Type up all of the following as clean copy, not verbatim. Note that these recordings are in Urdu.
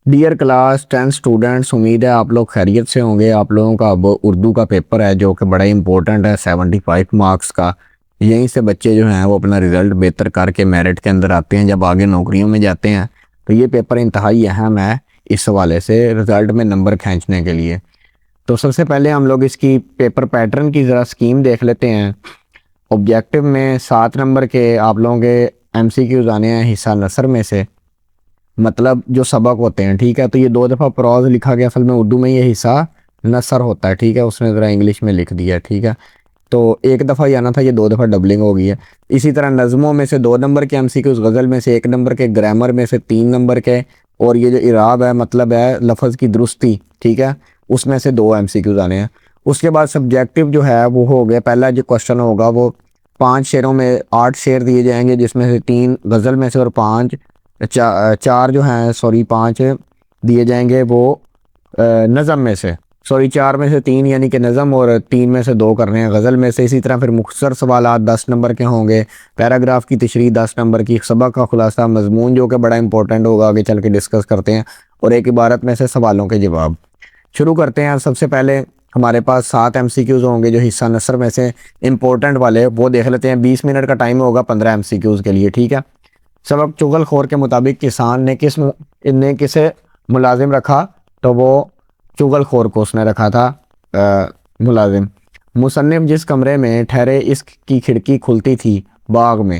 ڈیئر کلاس 10 اسٹوڈنٹس، امید ہے آپ لوگ خیریت سے ہوں گے۔ آپ لوگوں کا اب اردو کا پیپر ہے جو کہ بڑا امپورٹنٹ ہے، 75 مارکس کا۔ یہیں سے بچے جو ہیں وہ اپنا رزلٹ بہتر کر کے میرٹ کے اندر آتے ہیں، جب آگے نوکریوں میں جاتے ہیں تو یہ پیپر انتہائی اہم ہے اس حوالے سے رزلٹ میں نمبر کھینچنے کے لیے۔ تو سب سے پہلے ہم لوگ اس کی پیپر پیٹرن کی ذرا اسکیم دیکھ لیتے ہیں۔ آبجیکٹو میں 7 نمبر کے آپ لوگوں کے MCQs آنے ہیں حصہ نثر میں سے، مطلب جو سبق ہوتے ہیں، ٹھیک ہے۔ تو یہ 2 دفعہ پروز لکھا گیا، اصل میں اردو میں یہ حصہ نثر ہوتا ہے، ٹھیک ہے، اس نے ذرا انگلش میں لکھ دیا، ٹھیک ہے۔ تو 1 دفعہ ہی آنا تھا، یہ 2 دفعہ ڈبلنگ ہو گئی ہے۔ اسی طرح نظموں میں سے 2 نمبر کے MCQs، غزل میں سے 1 نمبر کے، گرامر میں سے 3 نمبر کے، اور یہ جو اعراب ہے مطلب ہے لفظ کی درستی، ٹھیک ہے، اس میں سے 2 MCQs آنے ہیں۔ اس کے بعد سبجیکٹو جو ہے وہ ہو گیا، پہلا جو کوشچن ہوگا وہ 5 شعروں میں 8 شعر دیے جائیں گے، جس میں سے 3 غزل میں سے اور 4 جو ہیں 5 دیے جائیں گے وہ نظم میں سے، 4 میں سے 3 یعنی کہ نظم، اور 3 میں سے 2 کرنے ہیں غزل میں سے۔ اسی طرح پھر مختصر سوالات 10 نمبر کے ہوں گے، پیراگراف کی تشریح 10 نمبر کی، سبق کا خلاصہ، مضمون جو کہ بڑا امپورٹنٹ ہوگا، آگے چل کے ڈسکس کرتے ہیں، اور ایک عبارت میں سے سوالوں کے جواب۔ شروع کرتے ہیں۔ سب سے پہلے ہمارے پاس 7 MCQs ہوں گے جو حصہ نثر میں سے امپورٹنٹ والے، وہ دیکھ لیتے ہیں۔ 20 منٹ کا ٹائم ہوگا 15 MCQs کے لیے، ٹھیک ہے۔ سبق چغل خور کے مطابق کسان نے کسے ملازم رکھا؟ تو وہ چغل خور کو اس نے رکھا تھا ملازم۔ مصنف جس کمرے میں ٹھہرے اس کی کھڑکی کھلتی تھی باغ میں۔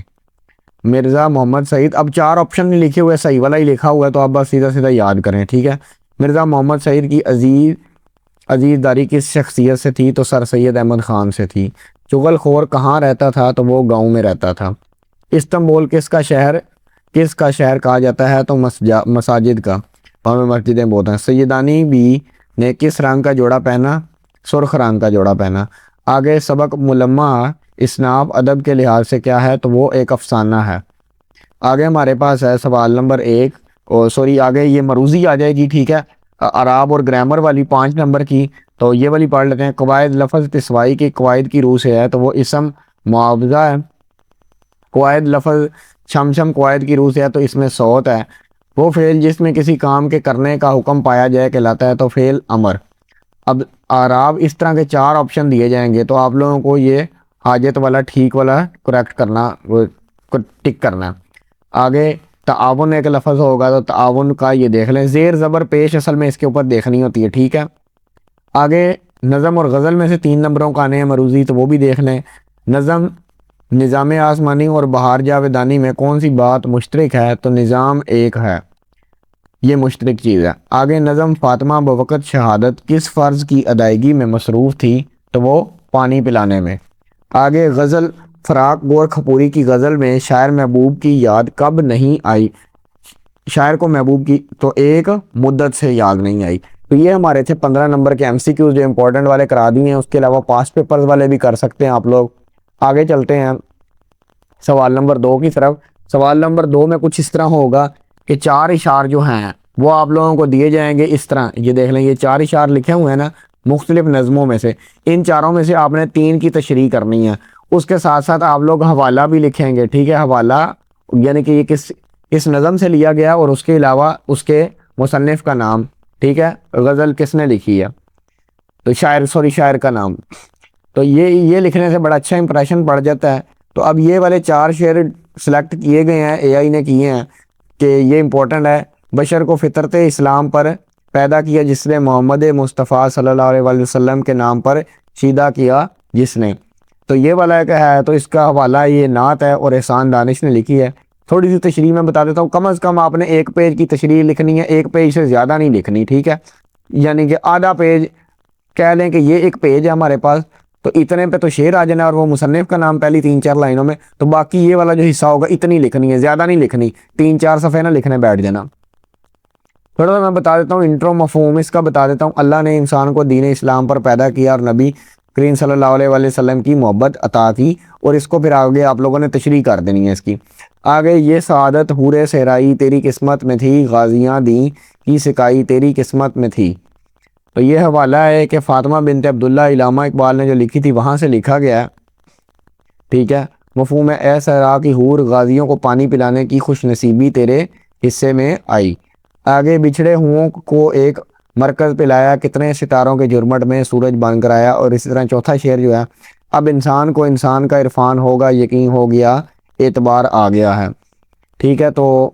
مرزا محمد سعید، اب 4 آپشن نہیں لکھے ہوئے، صحیح والا ہی لکھا ہوا ہے، تو آپ بس سیدھا سیدھا یاد کریں، ٹھیک ہے۔ مرزا محمد سعید کی عزیز داری کس شخصیت سے تھی؟ تو سر سید احمد خان سے تھی۔ چغل خور کہاں رہتا تھا؟ تو وہ گاؤں میں رہتا تھا۔ استنبول کس کا شہر کہا جاتا ہے؟ تو مساجد کا، وہاں میں مسجدیں بہت ہیں۔ سیدانی بی نے کس رنگ کا جوڑا پہنا؟ سرخ رنگ کا جوڑا پہنا۔ آگے سبق ملمہ اسناب ادب کے لحاظ سے کیا ہے؟ تو وہ ایک افسانہ ہے۔ آگے ہمارے پاس ہے سوال نمبر 1، آگے یہ مروزی آ جائے گی، ٹھیک ہے، اعراب اور گرامر والی 5 نمبر کی، تو یہ والی پڑھ لیتے ہیں۔ قواعد لفظ تسوائی کے قواعد کی روح سے ہے، تو وہ اسم معاوضہ ہے۔ قواعد لفظ شم قواعد کی روح سے ہے، تو اس میں صوت ہے۔ وہ فعل جس میں کسی کام کے کرنے کا حکم پایا جائے کہلاتا ہے، تو فعل امر۔ اب اعراب اس طرح کے 4 آپشن دیے جائیں گے، تو آپ لوگوں کو یہ حاجت والا ٹھیک والا کریکٹ کرنا، ٹک کرنا۔ آگے تعاون ایک لفظ ہوگا، تو تعاون کا یہ دیکھ لیں، زیر زبر پیش اصل میں اس کے اوپر دیکھنی ہوتی ہے، ٹھیک ہے۔ آگے نظم اور غزل میں سے 3 نمبروں کا آنے ہیں مروزی، تو وہ بھی دیکھ لیں۔ نظام آسمانی اور بہار جاویدانی میں کون سی بات مشترک ہے؟ تو نظام ایک ہے، یہ مشترک چیز ہے۔ آگے نظم فاطمہ بوقت شہادت کس فرض کی ادائیگی میں مصروف تھی؟ تو وہ پانی پلانے میں۔ آگے غزل فراق گور کھپوری کی غزل میں شاعر محبوب کی یاد کب نہیں آئی؟ شاعر کو محبوب کی تو ایک مدت سے یاد نہیں آئی۔ تو یہ ہمارے تھے 15 نمبر کے MCQs جو امپورٹنٹ والے کرا دیے ہیں، اس کے علاوہ پاسٹ پیپرز والے بھی کر سکتے ہیں آپ لوگ۔ آگے چلتے ہیں سوال نمبر 2 کی طرف۔ سوال نمبر 2 میں کچھ اس طرح ہوگا کہ 4 اشعار جو ہیں وہ آپ لوگوں کو دیے جائیں گے اس طرح، یہ دیکھ لیں، یہ 4 اشعار لکھے ہوئے ہیں نا مختلف نظموں میں سے، ان 4 میں سے آپ نے 3 کی تشریح کرنی ہے۔ اس کے ساتھ ساتھ آپ لوگ حوالہ بھی لکھیں گے، ٹھیک ہے، حوالہ یعنی کہ یہ کس نظم سے لیا گیا، اور اس کے علاوہ اس کے مصنف کا نام، ٹھیک ہے، غزل کس نے لکھی ہے، تو شاعر کا نام۔ تو یہ لکھنے سے بڑا اچھا امپریشن پڑ جاتا ہے۔ تو اب یہ والے 4 شعر سلیکٹ کیے گئے ہیں، AI نے کیے ہیں کہ یہ امپورٹنٹ ہے۔ بشر کو فطرت اسلام پر پیدا کیا جس نے، محمد مصطفیٰ صلی اللہ علیہ وسلم کے نام پر شیدہ کیا جس نے، تو یہ والا ایک ہے۔ تو اس کا حوالہ یہ نعت ہے اور احسان دانش نے لکھی ہے۔ تھوڑی سی تشریح میں بتا دیتا ہوں، کم از کم آپ نے 1 پیج کی تشریح لکھنی ہے، 1 پیج سے زیادہ نہیں لکھنی، ٹھیک ہے، یعنی کہ آدھا پیج کہہ لیں کہ یہ 1 پیج ہے ہمارے پاس، تو اتنے پہ تو شعر آ جانا، اور وہ مصنف کا نام پہلی 3-4 لائنوں میں، تو باقی یہ والا جو حصہ ہوگا اتنی لکھنی ہے، زیادہ نہیں لکھنی، 3-4 صفحے نہ لکھنے بیٹھ جانا۔ تھوڑا سا میں بتا دیتا ہوں انٹرو مفہوم اس کا بتا دیتا ہوں۔ اللہ نے انسان کو دین اسلام پر پیدا کیا اور نبی کریم صلی اللہ علیہ وسلم کی محبت عطا کی، اور اس کو پھر آگے آپ لوگوں نے تشریح کر دینی ہے اس کی۔ آگے یہ سعادت حور صحرائی تیری قسمت میں تھی، غازیاں دیں کی سکائی تیری قسمت میں تھی۔ تو یہ حوالہ ہے کہ فاطمہ بنت عبداللہ علامہ اقبال نے جو لکھی تھی وہاں سے لکھا گیا ہے، ٹھیک ہے۔ مفہوم ہے، اے صحرا کی حور غازیوں کو پانی پلانے کی خوش نصیبی تیرے حصے میں آئی۔ آگے بچھڑے ہوں کو ایک مرکز پہ لایا، کتنے ستاروں کے جرمٹ میں سورج بن کر آیا. اور اسی طرح چوتھا شعر جو ہے، اب انسان کو انسان کا عرفان ہوگا، یقین ہو گیا، اعتبار آ گیا ہے. ٹھیک ہے، تو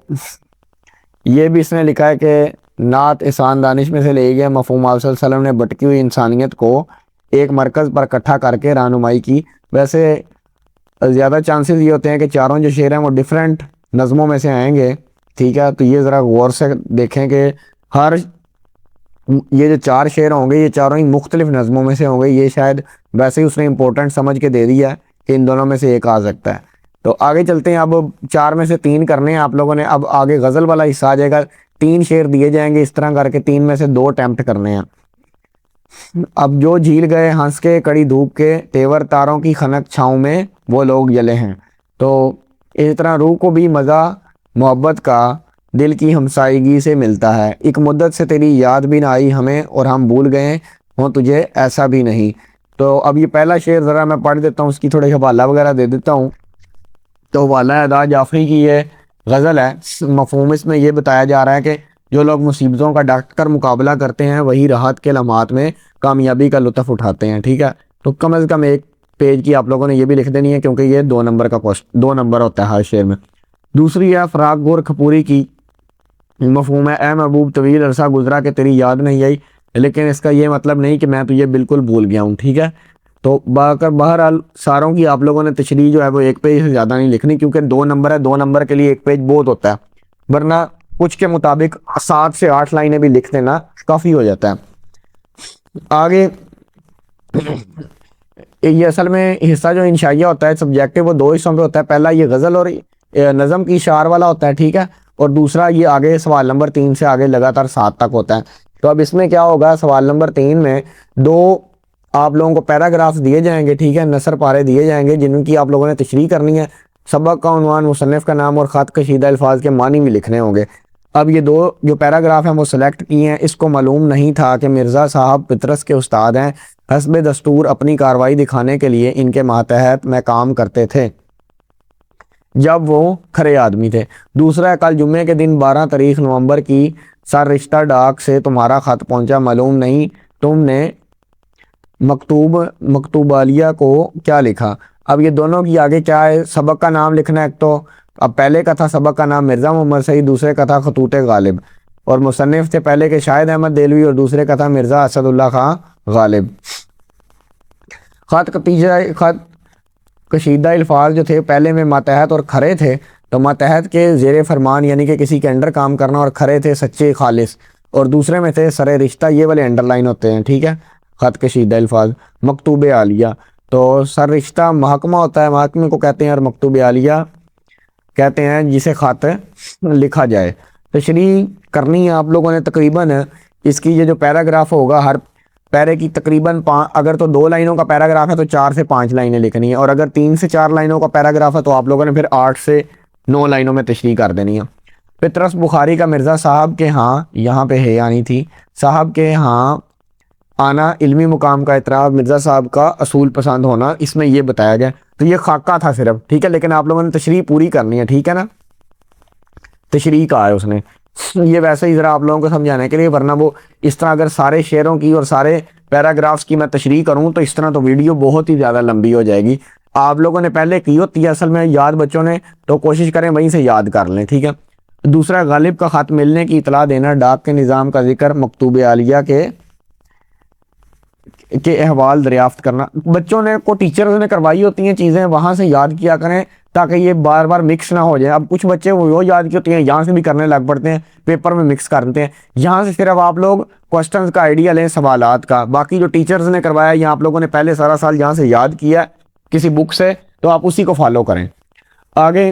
یہ بھی اس نے لکھا ہے کہ نعت احسان دانش میں سے لے گیا. مفہوم آپ صلی اللہ علیہ وسلم نے بھٹکی ہوئی انسانیت کو ایک مرکز پر اکٹھا کر کے رہنمائی کی. ویسے زیادہ چانسز یہ ہوتے ہیں کہ چاروں جو شعر ہیں وہ ڈیفرنٹ نظموں میں سے آئیں گے. ٹھیک ہے، تو یہ ذرا غور سے دیکھیں کہ یہ جو 4 شعر ہوں گے یہ چاروں ہی مختلف نظموں میں سے ہوں گے. یہ شاید ویسے ہی اس نے امپورٹنٹ سمجھ کے دے دیا کہ ان دونوں میں سے ایک آ سکتا ہے. تو آگے چلتے ہیں. اب 4 میں سے 3 کرنے ہیں آپ لوگوں نے. اب آگے غزل والا حصہ آ جائے گا. 3 شعر دیے جائیں گے، اس طرح کر کے 3 میں سے 2 اٹیمپٹ کرنے ہیں. اب جو جھیل گئے ہنس کے کڑی دھوپ کے، تیور تاروں کی خنک چھاؤں میں وہ لوگ جلے ہیں. تو اس طرح روح کو بھی مزہ محبت کا دل کی ہمسائیگی سے ملتا ہے. ایک مدت سے تیری یاد بھی نہ آئی ہمیں، اور ہم بھول گئے ہوں تجھے ایسا بھی نہیں. تو اب یہ پہلا شعر ذرا میں پڑھ دیتا ہوں، اس کی تھوڑے حوالہ وغیرہ دے دیتا ہوں. تو حوالہ ادا جعفری کی یہ غزل ہے. مفہوم اس میں یہ بتایا جا رہا ہے کہ جو لوگ مصیبتوں کا ڈٹ کر مقابلہ کرتے ہیں وہی راحت کے لمحات میں کامیابی کا لطف اٹھاتے ہیں. ٹھیک ہے، تو کم از کم ایک پیج کی آپ لوگوں نے یہ بھی لکھ دینی ہے، کیونکہ یہ 2 نمبر کا 2 نمبر ہوتا ہے ہر شعر میں. دوسری ہے فراق گور کھپوری کی. مفہوم ہے اے محبوب طویل عرصہ گزرا کہ تیری یاد نہیں آئی، لیکن اس کا یہ مطلب نہیں کہ میں تو یہ بالکل بھول گیا ہوں. ٹھیک ہے، تو بہرحال ساروں کی آپ لوگوں نے تشریح جو ہے وہ 1 پیج سے زیادہ نہیں لکھنی، کیونکہ 2 نمبر ہے. 2 نمبر کے لیے 1 پیج بہت ہوتا ہے، ورنہ کچھ کے مطابق 7 سے 8 لائنیں بھی لکھ دینا کافی ہو جاتا ہے. آگے یہ اصل میں حصہ جو انشائیہ ہوتا ہے سبجیکٹو، وہ 2 حصوں پہ ہوتا ہے. پہلا یہ غزل اور نظم کی اشعار والا ہوتا ہے. ٹھیک ہے، اور دوسرا یہ آگے سوال نمبر 3 سے آگے لگاتار 7 تک ہوتا ہے. تو اب اس میں کیا ہوگا، سوال نمبر 3 میں 2 آپ لوگوں کو پیراگرافز دیے جائیں گے. ٹھیک ہے، نثر پارے دیے جائیں گے جن کی آپ لوگوں نے تشریح کرنی ہے. سبق کا عنوان، مصنف کا نام اور خط کشیدہ الفاظ کے معنی بھی لکھنے ہوں گے. اب یہ 2 جو پیراگراف ہیں وہ سلیکٹ کیے ہیں. اس کو معلوم نہیں تھا کہ مرزا صاحب پطرس کے استاد ہیں. حسب دستور اپنی کارروائی دکھانے کے لیے ان کے ماتحت میں کام کرتے تھے جب وہ کھرے آدمی تھے. دوسرا ہے کل جمعے کے دن 12 تاریخ نومبر کی سر رشتہ ڈاک سے تمہارا خط پہنچا. معلوم نہیں تم نے مکتوبالیہ کو کیا لکھا. اب یہ دونوں کی آگے کیا ہے، سبق کا نام لکھنا ہے. تو اب پہلے کا تھا سبق کا نام مرزا محمد سعید، دوسرے کا تھا خطوط غالب، اور مصنف تھے پہلے کے شاہد احمد دہلوی اور دوسرے کا تھا مرزا اسد اللہ خان غالب. خط کشیدہ الفاظ جو تھے پہلے میں ماتحت اور کھرے تھے. تو ماتحت کے زیر فرمان یعنی کہ کسی کے انڈر کام کرنا، اور کھرے تھے سچے خالص، اور دوسرے میں تھے سر رشتہ، یہ والے انڈر لائن ہوتے ہیں. ٹھیک ہے، خط کشیدہ الفاظ. مکتوب عالیہ، تو سر رشتہ محکمہ ہوتا ہے، محکمے کو کہتے ہیں، اور مکتوب عالیہ کہتے ہیں جسے خط لکھا جائے. تشریح کرنی ہے آپ لوگوں نے. تقریباً اس کی یہ جو پیراگراف ہوگا، ہر پیرے کی تقریباً اگر تو 2 لائنوں کا پیراگراف ہے تو 4 سے 5 لائنیں لکھنی ہے، اور اگر 3 سے 4 لائنوں کا پیراگراف ہے تو آپ لوگوں نے پھر 8 سے 9 لائنوں میں تشریح کر دینی ہے. پطرس بخاری کا مرزا صاحب کے ہاں، یہاں پہ ہے آنی تھی، صاحب کے ہاں آنا علمی مقام کا اعتراف، مرزا صاحب کا اصول پسند ہونا، اس میں یہ بتایا گیا. تو یہ خاکہ تھا صرف. ٹھیک ہے، لیکن آپ لوگوں نے تشریح پوری کرنی ہے. ٹھیک ہے نا، تشریح کہا ہے اس نے. یہ ویسے ہی ذرا آپ لوگوں کو سمجھانے کے لیے، ورنہ وہ اس طرح اگر سارے شعروں کی اور سارے پیراگرافز کی میں تشریح کروں تو اس طرح تو ویڈیو بہت ہی زیادہ لمبی ہو جائے گی. آپ لوگوں نے پہلے کی ہوتی ہے اصل میں یاد بچوں نے، تو کوشش کریں وہیں سے یاد کر لیں. ٹھیک ہے، دوسرا غالب کا خط ملنے کی اطلاع دینا، ڈاک کے نظام کا ذکر، مکتوب عالیہ کے احوال دریافت کرنا. بچوں نے کو ٹیچرز نے کروائی ہوتی ہیں چیزیں، وہاں سے یاد کیا کریں تاکہ یہ بار بار مکس نہ ہو جائے. اب کچھ بچے وہ یاد کی ہوتی ہیں یہاں سے بھی کرنے لگ پڑتے ہیں، پیپر میں مکس کر دیتے ہیں. یہاں سے صرف آپ لوگ کوسٹنز کا آئیڈیا لیں، سوالات کا. باقی جو ٹیچرز نے کروایا یا آپ لوگوں نے پہلے سارا سال یہاں سے یاد کیا کسی بک سے، تو آپ اسی کو فالو کریں. آگے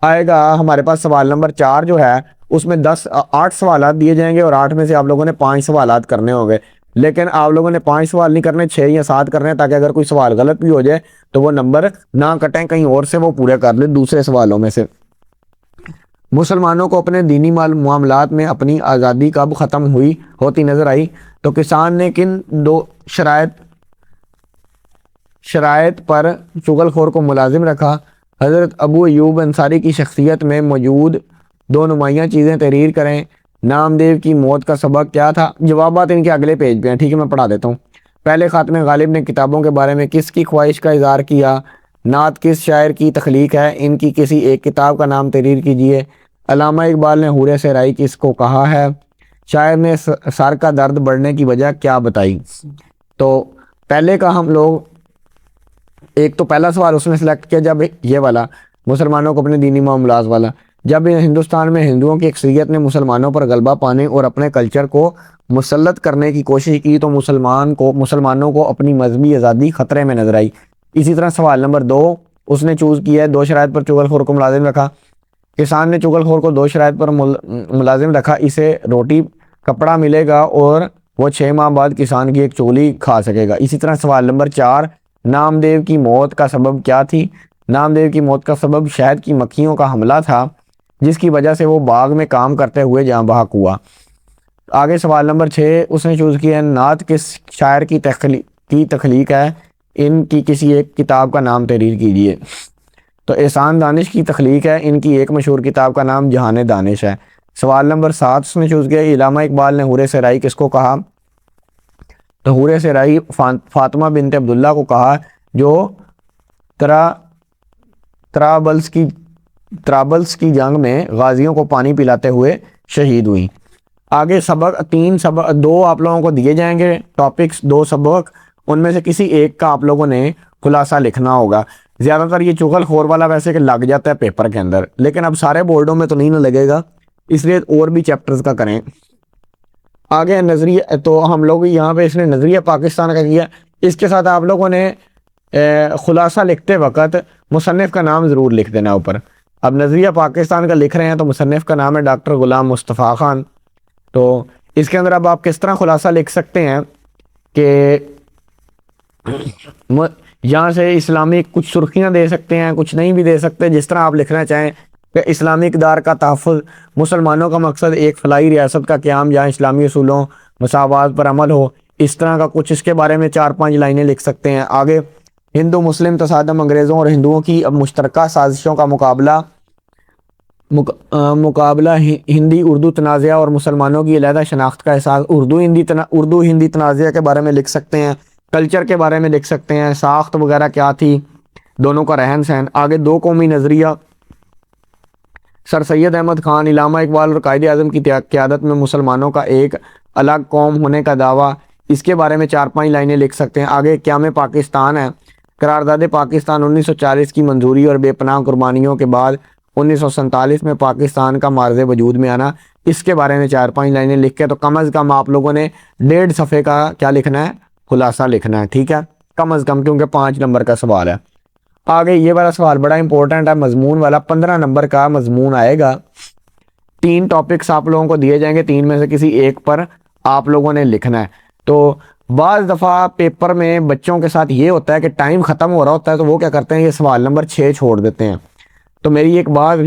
آئے گا ہمارے پاس سوال نمبر 4 جو ہے، اس میں 8 سوالات دیے جائیں گے، اور 8 میں سے آپ لوگوں نے 5 سوالات کرنے ہوں گے. لیکن آپ لوگوں نے 5 سوال نہیں کرنے، 6 یا 7 کرنے ہیں، تاکہ اگر کوئی سوال غلط بھی ہو جائے تو وہ نمبر نہ کٹیں، کہیں اور سے وہ پورے کر لیں دوسرے سوالوں میں سے. مسلمانوں کو اپنے دینی معاملات میں اپنی آزادی کب ختم ہوتی نظر آئی؟ تو کسان نے کن 2 شرائط پر چغل خور کو ملازم رکھا؟ حضرت ابو ایوب انصاری کی شخصیت میں موجود 2 نمایاں چیزیں تحریر کریں. نامدیو کی موت کا سبب کیا تھا؟ جوابات ان کے اگلے پیج پہ ہیں، ٹھیک ہے، میں پڑھا دیتا ہوں۔ پہلے خاتمِ غالب نے کتابوں کے بارے میں کس کی خواہش کا اظہار کیا؟ نعت کس شاعر کی تخلیق ہے؟ ان کی کسی ایک کتاب کا نام تحریر کیجیے۔ علامہ اقبال نے حور صحرائی کس کو کہا ہے؟ شاعر نے سر کا درد بڑھنے کی وجہ کیا بتائی؟ تو پہلے کا ہم لوگ ایک تو پہلا سوال اس نے سلیکٹ کیا جب یہ والا مسلمانوں کو اپنے دینی معاملات والا، جب ہندوستان میں ہندوؤں کی اکثریت نے مسلمانوں پر غلبہ پانے اور اپنے کلچر کو مسلط کرنے کی کوشش کی تو مسلمانوں کو اپنی مذہبی آزادی خطرے میں نظر آئی۔ اسی طرح سوال نمبر 2 اس نے چوز کیا ہے، 2 شرائط پر چغل خور کو ملازم رکھا۔ کسان نے چغل خور کو 2 شرائط پر ملازم رکھا، اسے روٹی کپڑا ملے گا اور وہ 6 ماہ بعد کسان کی ایک چغلی کھا سکے گا۔ اسی طرح سوال نمبر 4 نامدیو کی موت کا سبب کیا تھی؟ نامدیو کی موت کا سبب شہد کی مکھیوں کا حملہ تھا، جس کی وجہ سے وہ باغ میں کام کرتے ہوئے جاں بحق ہوا۔ آگے سوال نمبر 6 اس نے چوز کیا ہے، نعت کس شاعر کی تخلیق ہے؟ ان کی کسی ایک کتاب کا نام تحریر کیجیے۔ تو احسان دانش کی تخلیق ہے، ان کی ایک مشہور کتاب کا نام جہان دانش ہے۔ سوال نمبر 7 اس نے چوز کیا ہے، علامہ اقبال نے حور صحرائی کس کو کہا؟ تو حور صحرائی فاطمہ بنت عبداللہ کو کہا، جو طرابلس کی جنگ میں غازیوں کو پانی پلاتے ہوئے شہید ہوئی۔ آگے سبق 2 آپ لوگوں کو دیے جائیں گے ٹاپکس، 2 سبق، ان میں سے کسی ایک کا آپ لوگوں نے خلاصہ لکھنا ہوگا۔ زیادہ تر یہ چغل خور والا ویسے کہ لگ جاتا ہے پیپر کے اندر، لیکن اب سارے بورڈوں میں تو نہیں لگے گا، اس لیے اور بھی چیپٹرز کا کریں۔ آگے نظریہ، تو ہم لوگ یہاں پہ اس نے نظریہ پاکستان کا کیا، اس کے ساتھ آپ لوگوں نے خلاصہ لکھتے وقت مصنف کا نام ضرور لکھ دینا اوپر۔ اب نظریہ پاکستان کا لکھ رہے ہیں تو مصنف کا نام ہے ڈاکٹر غلام مصطفیٰ خان۔ تو اس کے اندر اب آپ کس طرح خلاصہ لکھ سکتے ہیں کہ یہاں سے اسلامی کچھ سرخیاں دے سکتے ہیں، کچھ نہیں بھی دے سکتے، جس طرح آپ لکھنا چاہیں کہ اسلامی اقدار کا تحفظ، مسلمانوں کا مقصد ایک فلاحی ریاست کا قیام جہاں اسلامی اصولوں مساوات پر عمل ہو، اس طرح کا کچھ اس کے بارے میں 4-5 لائنیں لکھ سکتے ہیں۔ آگے ہندو مسلم تصادم، انگریزوں اور ہندوؤں کی اب مشترکہ سازشوں کا مقابلہ ہندی اردو تنازعہ اور مسلمانوں کی علیحدہ شناخت کا احساس، اردو ہندی تنازعہ کے بارے میں لکھ سکتے ہیں، کلچر کے بارے میں لکھ سکتے ہیں، ساخت وغیرہ کیا تھی دونوں کا رہن سہن۔ آگے 2 قومی نظریہ، سر سید احمد خان، علامہ اقبال اور قائد اعظم کی قیادت میں مسلمانوں کا ایک الگ قوم ہونے کا دعویٰ، اس کے بارے میں 4-5 لائنیں لکھ سکتے ہیں۔ آگے قیام پاکستان ہے، قرارداد پاکستان 1940 کی منظوری اور بے پناہ قربانیوں کے بعد 1947 میں پاکستان کا معرض وجود میں آنا، اس کے بارے میں 4-5 لائنیں لکھ کے تو کم از کم آپ لوگوں نے 1.5 صفحے کا کیا لکھنا ہے؟ خلاصہ لکھنا ہے، ٹھیک ہے، کم از کم، کیونکہ 5 نمبر کا سوال ہے۔ آگے یہ والا سوال بڑا امپورٹنٹ ہے، مضمون والا 15 نمبر کا مضمون آئے گا۔ 3 ٹاپکس آپ لوگوں کو دیے جائیں گے، 3 میں سے کسی ایک پر آپ لوگوں نے لکھنا ہے۔ تو بعض دفعہ پیپر میں بچوں کے ساتھ یہ ہوتا ہے کہ ٹائم ختم ہو رہا ہوتا ہے تو وہ کیا کرتے ہیں، یہ سوال نمبر 6 چھوڑ دیتے ہیں۔ تو میری ایک بات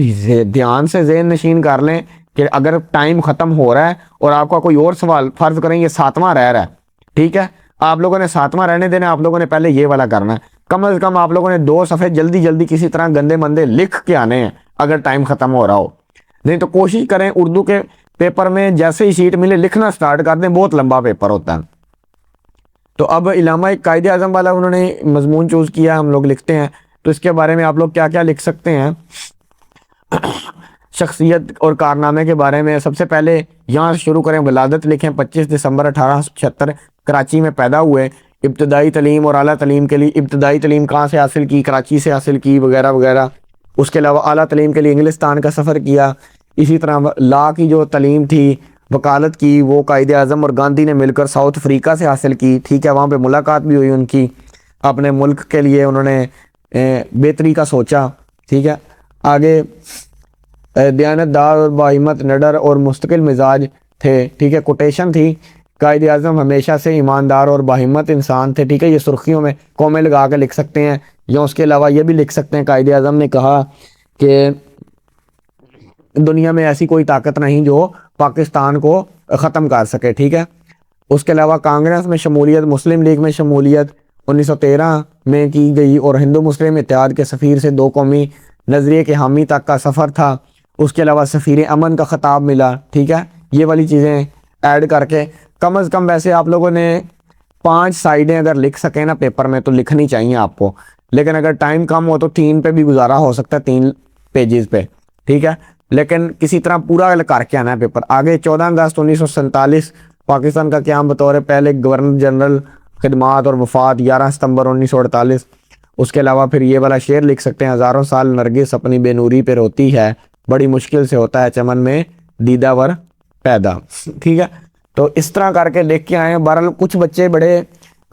دھیان سے ذہن نشین کر لیں کہ اگر ٹائم ختم ہو رہا ہے اور آپ کا کوئی اور سوال، فرض کریں یہ 7واں رہ رہا ہے، ٹھیک ہے، آپ لوگوں نے 7واں رہنے دینا، آپ لوگوں نے پہلے یہ والا کرنا ہے، کم از کم آپ لوگوں نے 2 صفحے جلدی کسی طرح گندے مندے لکھ کے آنے ہیں اگر ٹائم ختم ہو رہا ہو۔ نہیں تو کوشش کریں اردو کے پیپر میں جیسے ہی شیٹ ملے لکھنا سٹارٹ کر دیں، بہت لمبا پیپر ہوتا ہے۔ تو اب علامہ قائد اعظم والا انہوں نے مضمون چوز کیا، ہم لوگ لکھتے ہیں، تو اس کے بارے میں آپ لوگ کیا کیا لکھ سکتے ہیں؟ شخصیت اور کارنامے کے بارے میں سب سے پہلے یہاں سے شروع کریں، ولادت لکھیں، 25 دسمبر 1876 کراچی میں پیدا ہوئے، ابتدائی تعلیم اور اعلیٰ تعلیم کے لیے ابتدائی تعلیم کہاں سے حاصل کی؟ کراچی سے حاصل کی وغیرہ وغیرہ۔ اس کے علاوہ اعلیٰ تعلیم کے لیے انگلستان کا سفر کیا، اسی طرح لا کی جو تعلیم تھی، وکالت کی، وہ قائد اعظم اور گاندھی نے مل کر ساؤتھ افریقہ سے حاصل کی، ٹھیک ہے، وہاں پہ ملاقات بھی ہوئی ان کی، اپنے ملک کے لیے انہوں نے بہتری کا سوچا، ٹھیک ہے۔ آگے دیانت دار اور باہمت، نڈر اور مستقل مزاج تھے، ٹھیک ہے، کوٹیشن تھی، قائد اعظم ہمیشہ سے ایماندار اور باہمت انسان تھے، ٹھیک ہے، یہ سرخیوں میں کومے لگا کے لکھ سکتے ہیں، یا اس کے علاوہ یہ بھی لکھ سکتے ہیں قائد اعظم نے کہا کہ دنیا میں ایسی کوئی طاقت نہیں جو پاکستان کو ختم کر سکے، ٹھیک ہے۔ اس کے علاوہ کانگریس میں شمولیت، مسلم لیگ میں شمولیت 1913 میں کی گئی، اور ہندو مسلم اتحاد کے سفیر سے 2 قومی نظریے کے حامی تک کا سفر تھا۔ اس کے علاوہ سفیر امن کا خطاب ملا، ٹھیک ہے، یہ والی چیزیں ایڈ کر کے کم از کم ویسے آپ لوگوں نے 5 سائیڈیں اگر لکھ سکیں نا پیپر میں تو لکھنی چاہیے آپ کو، لیکن اگر ٹائم کم ہو تو 3 پہ بھی گزارا ہو سکتا ہے، 3 پیجز پہ، ٹھیک ہے، لیکن کسی طرح پورا کر کے آنا ہے پیپر۔ آگے 14 اگست 1947 پاکستان کا قیام بطور پہلے گورنر جنرل خدمات اور وفات 11 ستمبر 1948۔ اس کے علاوہ پھر یہ والا شعر لکھ سکتے ہیں، ہزاروں سال نرگس اپنی بے نوری پہ روتی ہے، بڑی مشکل سے ہوتا ہے چمن میں دیدہ ور پیدا، ٹھیک ہے۔ تو اس طرح کر کے لکھ کے آئے۔ بہرحال کچھ بچے بڑے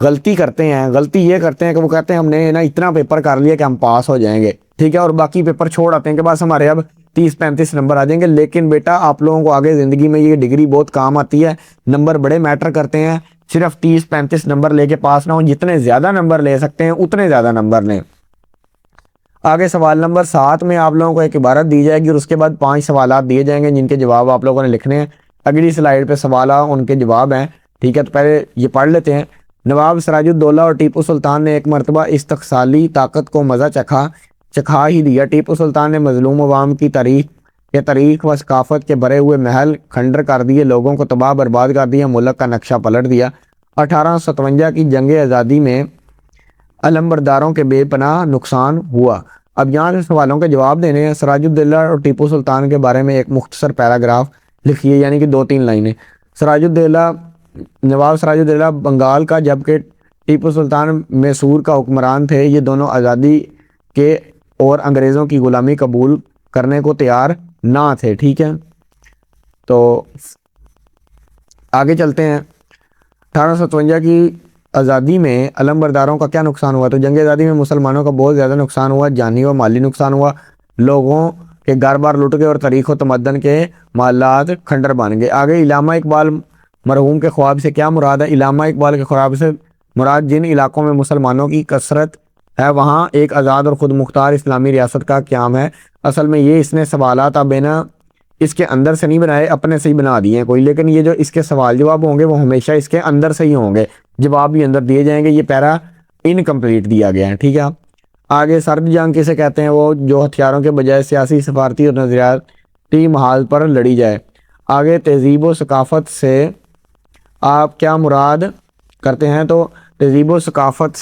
غلطی کرتے ہیں، غلطی یہ کرتے ہیں کہ وہ کہتے ہیں ہم نے نا اتنا پیپر کر لیا کہ ہم پاس ہو جائیں گے، ٹھیک ہے، اور باقی پیپر چھوڑ آتے ہیں کہ بس ہمارے اب 30-35 نمبر آ جائیں گے۔ لیکن بیٹا آپ لوگوں کو آگے زندگی میں یہ ڈگری بہت کام آتی ہے، نمبر بڑے میٹر کرتے ہیں، صرف 30-35 نمبر لے کے پاس نہ ہوں، جتنے زیادہ نمبر لے سکتے ہیں اتنے زیادہ نمبر لیں۔ آگے سوال نمبر 7 میں آپ لوگوں کو ایک عبارت دی جائے گی اور اس کے بعد 5 سوالات دیے جائیں گے جن کے جواب آپ لوگوں نے لکھنے ہیں۔ اگلی سلائیڈ پہ سوالات ان کے جواب ہیں، ٹھیک ہے، تو پہلے یہ پڑھ لیتے ہیں۔ نواب سراج الدولہ اور ٹیپو سلطان نے ایک مرتبہ استقصالی طاقت کو مزہ چکھا ہی دیا۔ ٹیپو سلطان نے مظلوم عوام کی تاریخ و ثقافت کے بھرے ہوئے محل کھنڈر کر دیے، لوگوں کو تباہ برباد کر دیا، ملک کا نقشہ پلٹ دیا۔ 1857 کی جنگ آزادی میں علمبرداروں کے بے پناہ نقصان ہوا۔ اب یہاں سے سوالوں کے جواب دینے ہیں۔ سراج الدولہ اور ٹیپو سلطان کے بارے میں ایک مختصر پیراگراف لکھیے، یعنی کہ 2-3 لائنیں۔ نواب سراج الدولہ بنگال کا جبکہ ٹیپو سلطان میسور کا حکمران تھے، یہ دونوں آزادی کے اور انگریزوں کی غلامی قبول کرنے کو تیار نہ تھے، ٹھیک ہے۔ تو آگے چلتے ہیں۔ 1857 کی آزادی میں علمبرداروں کا کیا نقصان ہوا؟ تو جنگ آزادی میں مسلمانوں کا بہت زیادہ نقصان ہوا، جانی و مالی نقصان ہوا، لوگوں کے گھر بار لٹ گئے اور تاریخ و تمدن کے محلات کھنڈر بن گئے۔ آگے علامہ اقبال مرحوم کے خواب سے کیا مراد ہے؟ علامہ اقبال کے خواب سے مراد جن علاقوں میں مسلمانوں کی کثرت ہے وہاں ایک آزاد اور خود مختار اسلامی ریاست کا قیام ہے۔ اصل میں یہ اس نے سوالات اب نا اس کے اندر سے نہیں بنائے، اپنے سے ہی بنا دیے ہیں کوئی، لیکن یہ جو اس کے سوال جواب ہوں گے وہ ہمیشہ اس کے اندر سے ہی ہوں گے، جواب بھی اندر دیے جائیں گے۔ یہ پیرا انکمپلیٹ دیا گیا ہے، ٹھیک ہے۔ آگے سرد جنگ کسے کہتے ہیں؟ وہ جو ہتھیاروں کے بجائے سیاسی، سفارتی اور نظریاتی محاذ پر لڑی جائے۔ آگے تہذیب و ثقافت سے آپ کیا مراد کرتے ہیں؟ تو تہذیب و ثقافت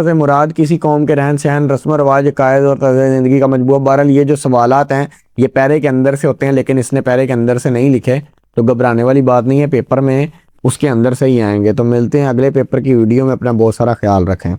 سے مراد کسی قوم کے رہن سہن، رسم و رواج، عقائد اور طرز زندگی کا مجموعہ۔ بہرحال یہ جو سوالات ہیں یہ پیرے کے اندر سے ہوتے ہیں، لیکن اس نے پیرے کے اندر سے نہیں لکھے، تو گھبرانے والی بات نہیں ہے، پیپر میں اس کے اندر سے ہی آئیں گے۔ تو ملتے ہیں اگلے پیپر کی ویڈیو میں، اپنا بہت سارا خیال رکھیں۔